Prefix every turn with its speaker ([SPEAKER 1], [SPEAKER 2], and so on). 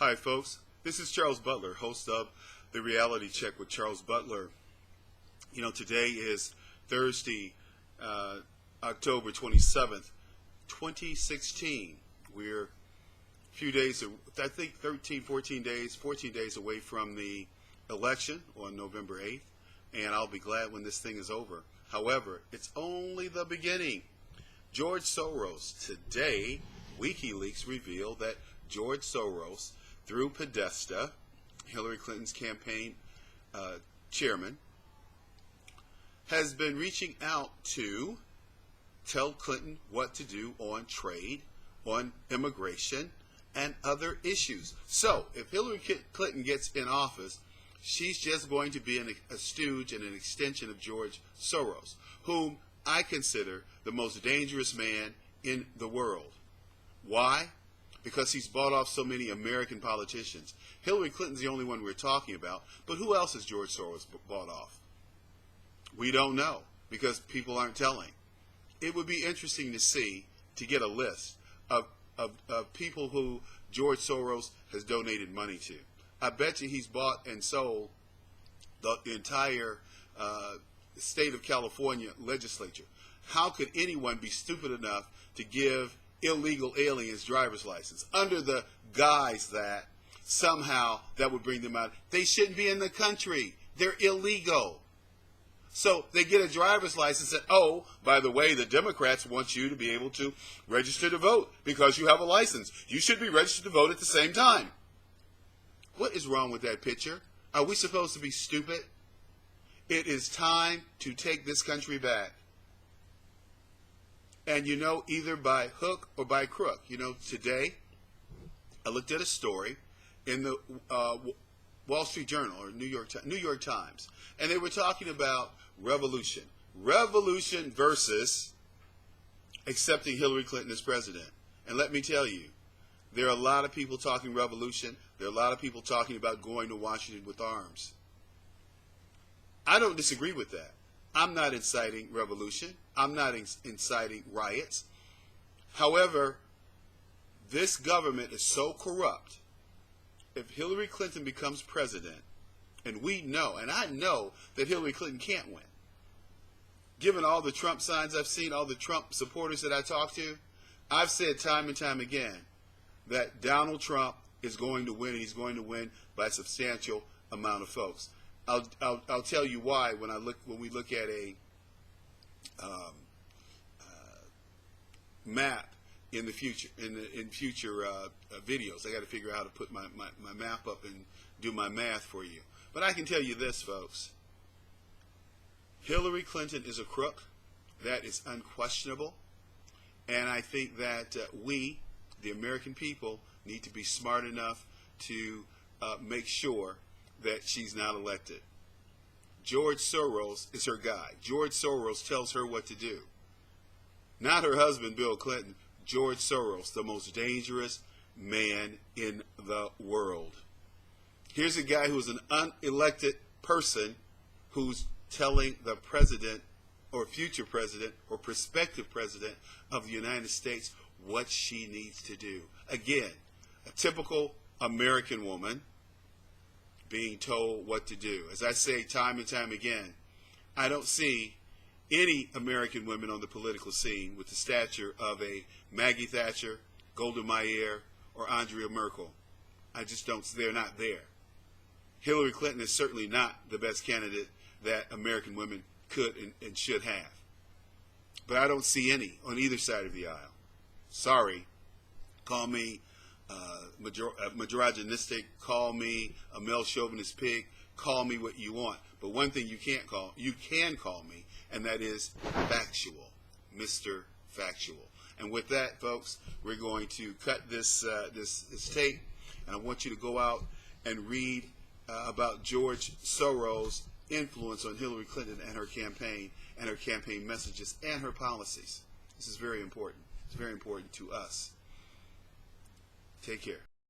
[SPEAKER 1] Hi folks, this is Charles Butler, host of The Reality Check with Charles Butler. You know, today is Thursday, October 27th, 2016. We're a few days, I think 14 days away from the election on November 8th, and I'll be glad when this thing is over. However, it's only the beginning. George Soros. Today, WikiLeaks revealed that George Soros, through Podesta, Hillary Clinton's campaign chairman, has been reaching out to tell Clinton what to do on trade, on immigration, and other issues. So, if Hillary Clinton gets in office, she's just going to be a stooge and an extension of George Soros, whom I consider the most dangerous man in the world. Why? Because he's bought off so many American politicians. Hillary Clinton's the only one we're talking about, but who else has George Soros bought off? We don't know, because people aren't telling. It would be interesting to get a list of people who George Soros has donated money to. I bet you he's bought and sold the entire state of California legislature. How could anyone be stupid enough to give illegal aliens driver's license under the guise that somehow that would bring them out? They shouldn't be in the country. They're illegal. So they get a driver's license and, oh, by the way, the Democrats want you to be able to register to vote because you have a license. You should be registered to vote at the same time. What is wrong with that picture? Are we supposed to be stupid? It is time to take this country back. And you know, either by hook or by crook. You know, today I looked at a story in the Wall Street Journal or New York Times, and they were talking about revolution versus accepting Hillary Clinton as president. And let me tell you, there are a lot of people talking revolution. There are a lot of people talking about going to Washington with arms. I don't disagree with that. I'm not inciting revolution. I'm not inciting riots. However, this government is so corrupt. If Hillary Clinton becomes president, and we know, and I know that Hillary Clinton can't win, given all the Trump signs I've seen, all the Trump supporters that I talk to, I've said time and time again that Donald Trump is going to win, and he's going to win by a substantial amount of folks. I'll tell you why when we look at a map in the future in future videos. I got to figure out how to put my map up and do my math for you. But I can tell you this, folks. Hillary Clinton is a crook. That is unquestionable. And I think that we, the American people, need to be smart enough to make sure that she's not elected. George Soros is her guy. George Soros tells her what to do. Not her husband, Bill Clinton. George Soros, the most dangerous man in the world. Here's a guy who's an unelected person who's telling the president or future president or prospective president of the United States what she needs to do. Again, a typical American woman being told what to do. As I say time and time again, I don't see any American women on the political scene with the stature of a Maggie Thatcher, Golda Mier, or Merkel. I just don't, they're not there. Hillary Clinton is certainly not the best candidate that American women could and should have. But I don't see any on either side of the aisle. Sorry, call me misogynistic, call me a male chauvinist pig, call me what you want. But one thing you can call me, and that is factual, Mr. Factual. And with that, folks, we're going to cut this tape, and I want you to go out and read about George Soros' influence on Hillary Clinton and her campaign messages and her policies. This is very important. It's very important to us. Take care.